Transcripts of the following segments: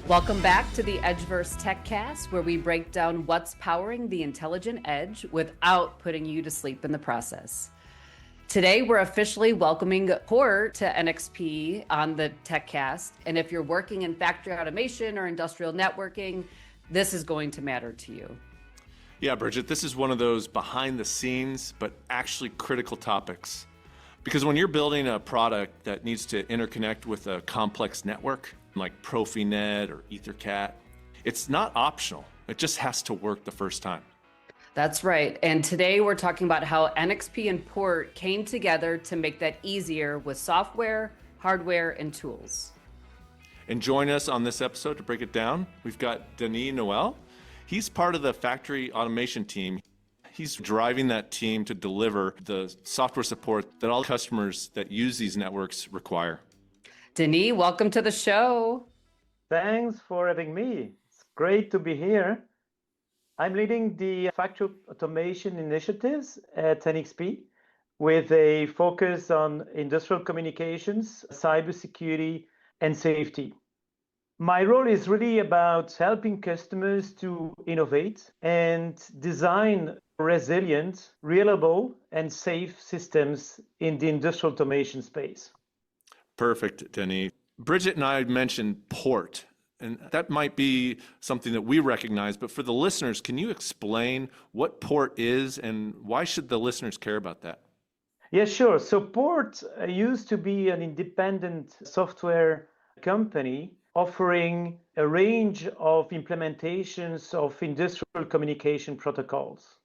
Welcome back to the EdgeVerse Techcast, where we break down what's powering the intelligent edge without putting you to sleep in the process. Today, we're officially welcoming Port to NXP on the Techcast. And if you're working in factory automation or industrial networking, this is going to matter to you. Yeah, Bridget, this is one of those behind the scenes, but actually critical topics. Because when you're building a product that needs to interconnect with a complex network, like PROFINET or EtherCAT, it's not optional. It just has to work the first time. That's right. And today we're talking about how NXP and Port came together to make that easier with software, hardware, and tools. And join us on this episode to break it down. We've got Denis Noël. He's part of the factory automation team. He's driving that team to deliver the software support that all customers that use these networks require. Denis, welcome to the show. Thanks for having me. It's great to be here. I'm leading the factory automation initiatives at NXP with a focus on industrial communications, cybersecurity, and safety. My role is really about helping customers to innovate and design resilient, reliable, and safe systems in the industrial automation space. Perfect, Denis. Bridget and I mentioned Port, and that might be something that we recognize, but for the listeners, can you explain what Port is and why should the listeners care about that? Yeah, sure. So Port used to be an independent software company offering a range of implementations of industrial communication protocols.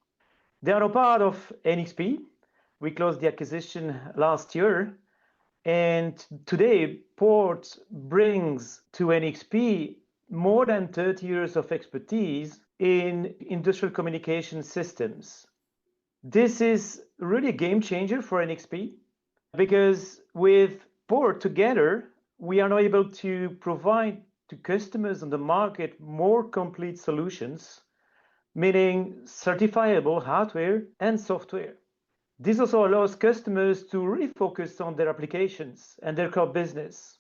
They are a part of NXP. We closed the acquisition last year. And today, Port brings to NXP more than 30 years of expertise in industrial communication systems. This is really a game changer for NXP because with Port together, we are now able to provide to customers on the market more complete solutions, meaning certifiable hardware and software. This also allows customers to really focus on their applications and their core business.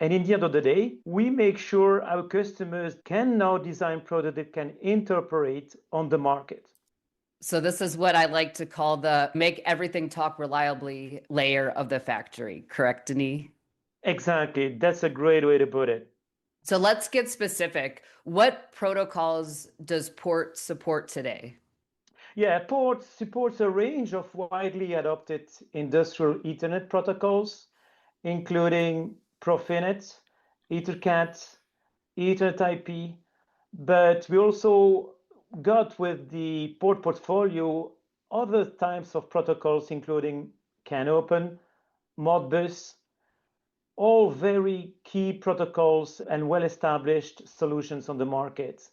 And in the end of the day, we make sure our customers can now design products that can interoperate on the market. So this is what I like to call the make everything talk reliably layer of the factory, correct, Denis? Exactly. That's a great way to put it. So let's get specific. What protocols does Port support today? Yeah, Port supports a range of widely adopted industrial Ethernet protocols, including PROFINET, EtherCAT, Ethernet IP, but we also got with the Port portfolio other types of protocols, including CANopen, Modbus, all very key protocols and well-established solutions on the market.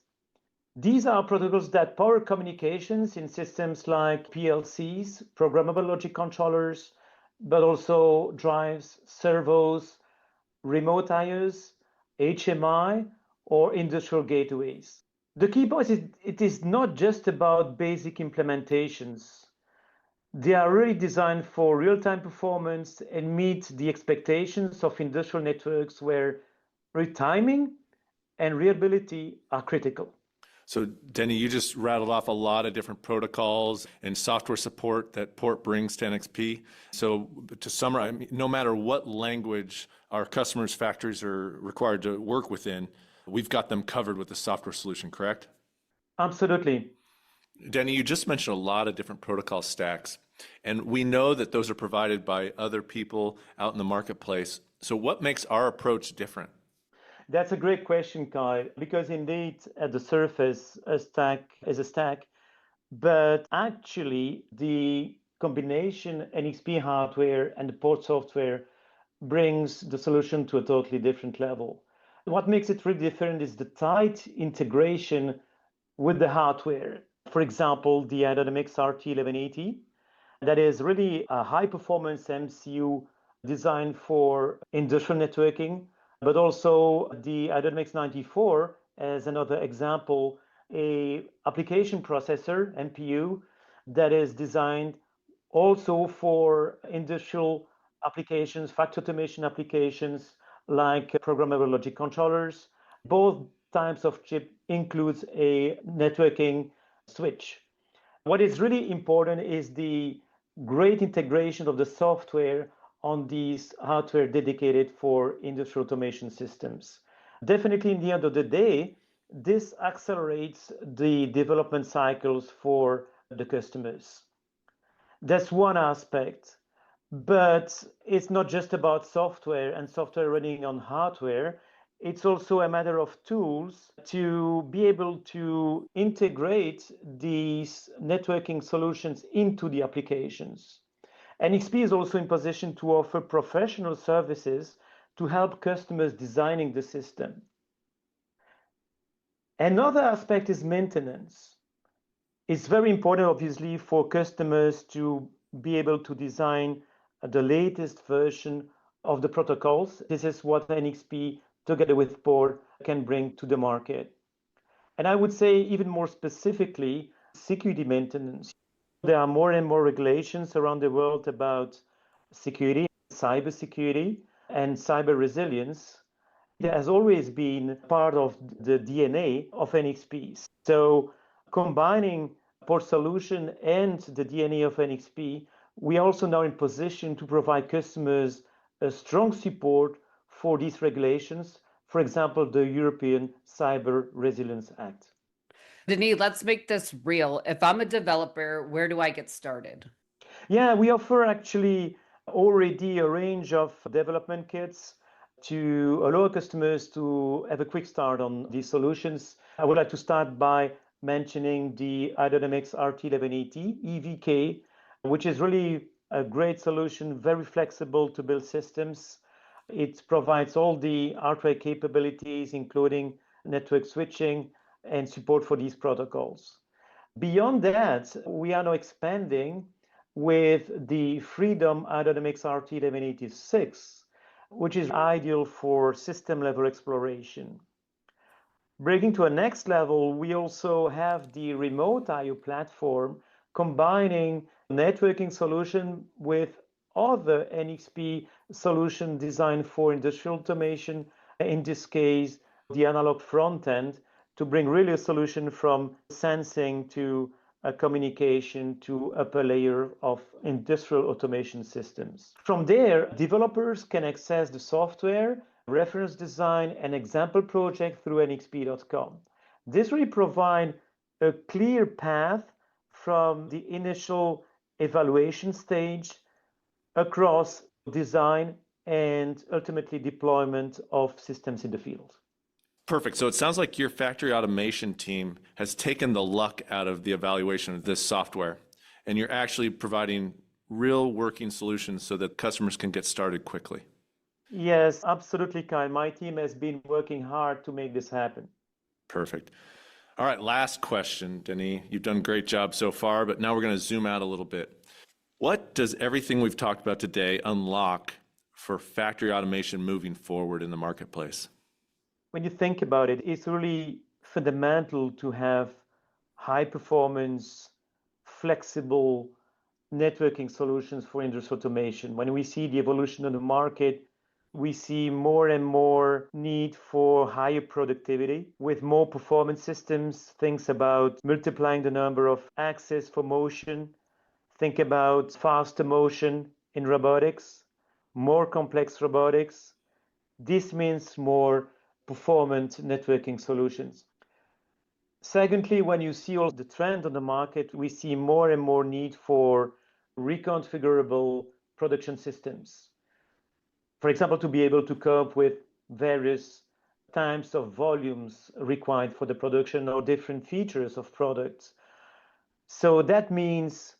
These are protocols that power communications in systems like PLCs, programmable logic controllers, but also drives, servos, remote IOs, HMI, or industrial gateways. The key point is it is not just about basic implementations. They are really designed for real-time performance and meet the expectations of industrial networks where retiming and reliability are critical. So, Denis, you just rattled off a lot of different protocols and software support that Port brings to NXP. So, to summarize, no matter what language our customers' factories are required to work within, we've got them covered with the software solution, correct? Absolutely. Denis, you just mentioned a lot of different protocol stacks, and we know that those are provided by other people out in the marketplace. So, what makes our approach different? That's a great question, Kyle, because indeed at the surface, a stack is a stack, but actually the combination NXP hardware and the Port software brings the solution to a totally different level. What makes it really different is the tight integration with the hardware. For example, the i.MX RT1180, that is really a high performance MCU designed for industrial networking, but also the i.MX 94 as another example, a application processor, NPU, that is designed also for industrial applications, factory automation applications like programmable logic controllers, Both types of chip includes a networking switch. What is really important is the great integration of the software on these hardware dedicated for industrial automation systems. Definitely, in the end of the day, this accelerates the development cycles for the customers. That's one aspect, but it's not just about software and software running on hardware. It's also a matter of tools to be able to integrate these networking solutions into the applications. NXP is also in position to offer professional services to help customers designing the system. Another aspect is maintenance. It's very important, obviously, for customers to be able to design the latest version of the protocols. This is what NXP, together with POR, can bring to the market. And I would say even more specifically, security maintenance. There are more and more regulations around the world about security, cybersecurity, and cyber resilience. It has always been part of the DNA of NXP. So combining POR solution and the DNA of NXP, we are also now in position to provide customers a strong support for these regulations, for example, the European Cyber Resilience Act. Denis, let's make this real. If I'm a developer, where do I get started? Yeah, we offer actually already a range of development kits to allow customers to have a quick start on these solutions. I would like to start by mentioning the i.MX RT1180 EVK, which is really a great solution, very flexible to build systems. It provides all the hardware capabilities, including network switching and support for these protocols. Beyond that, we are now expanding with the Freedom i.MX RT1186, which is ideal for system-level exploration. Breaking to a next level, we also have the Remote I/O platform, combining networking solution with other NXP solution designed for industrial automation, in this case, the analog front end, to bring really a solution from sensing to a communication to upper layer of industrial automation systems. From there, developers can access the software, reference design, and example project through nxp.com. This really provides a clear path from the initial evaluation stage across design and ultimately deployment of systems in the field. Perfect. So it sounds like your factory automation team has taken the luck out of the evaluation of this software, and you're actually providing real working solutions so that customers can get started quickly. Yes, absolutely, Kyle. My team has been working hard to make this happen. Perfect. All right, last question, Denis. You've done a great job so far, but now we're going to zoom out a little bit. What does everything we've talked about today unlock for factory automation moving forward in the marketplace? When you think about it, it's really fundamental to have high performance, flexible networking solutions for industrial automation. When we see the evolution of the market, we see more and more need for higher productivity with more performance systems. Think about multiplying the number of axes for motion. Think about faster motion in robotics, more complex robotics. This means more performant networking solutions. Secondly, when you see all the trend on the market, we see more and more need for reconfigurable production systems. For example, to be able to cope with various types of volumes required for the production or different features of products. So that means,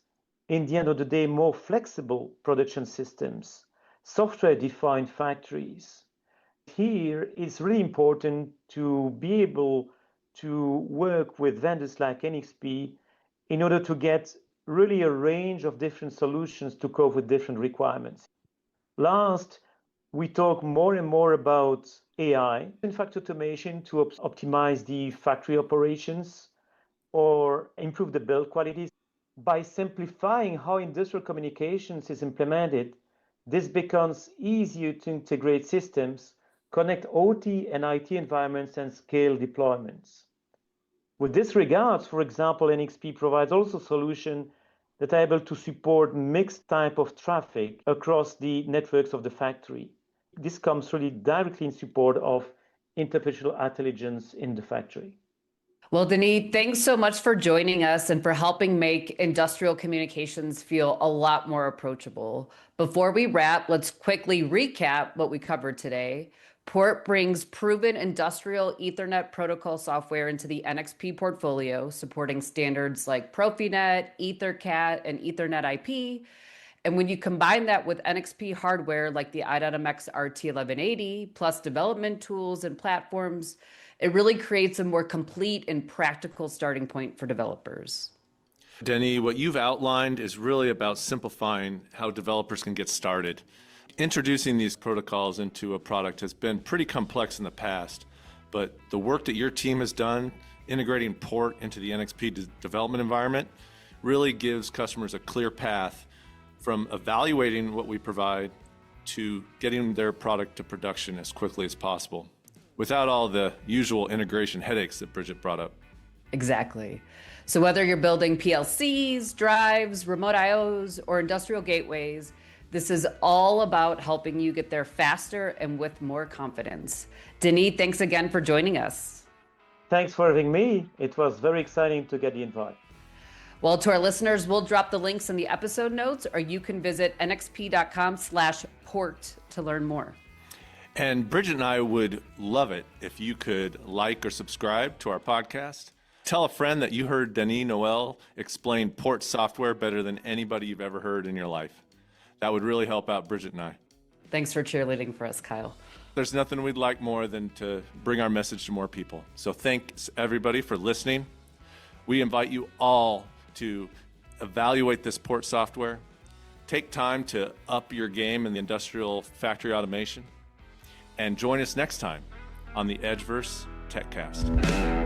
in the end of the day, more flexible production systems, software-defined factories. Here, it's really important to be able to work with vendors like NXP in order to get really a range of different solutions to cope with different requirements. Last, we talk more and more about AI in factory automation to optimize the factory operations or improve the build quality. By simplifying how industrial communications is implemented, this becomes easier to integrate systems connect OT and IT environments, and scale deployments. With this regards, for example, NXP provides also solutions that are able to support mixed type of traffic across the networks of the factory. This comes really directly in support of artificial intelligence in the factory. Well, Denis, thanks so much for joining us and for helping make industrial communications feel a lot more approachable. Before we wrap, let's quickly recap what we covered today. Port brings proven industrial Ethernet protocol software into the NXP portfolio, supporting standards like PROFINET, EtherCAT, and Ethernet IP. And when you combine that with NXP hardware like the i.MX RT1180, plus development tools and platforms, it really creates a more complete and practical starting point for developers. Denis, what you've outlined is really about simplifying how developers can get started. Introducing these protocols into a product has been pretty complex in the past, but the work that your team has done integrating Port into the NXP development environment really gives customers a clear path from evaluating what we provide to getting their product to production as quickly as possible, without all the usual integration headaches that Bridget brought up. Exactly. So whether you're building PLCs, drives, remote IOs, or industrial gateways, this is all about helping you get there faster and with more confidence. Denis, thanks again for joining us. Thanks for having me. It was very exciting to get the invite. Well, to our listeners, we'll drop the links in the episode notes, or you can visit nxp.com/port to learn more. And Bridget and I would love it if you could like or subscribe to our podcast. Tell a friend that you heard Denis Noël explain Port software better than anybody you've ever heard in your life. That would really help out Bridget and I. Thanks for cheerleading for us, Kyle. There's nothing we'd like more than to bring our message to more people. So thanks everybody for listening. We invite you all to evaluate this Port software. Take time to up your game in the industrial factory automation. And join us next time on the EdgeVerse Techcast.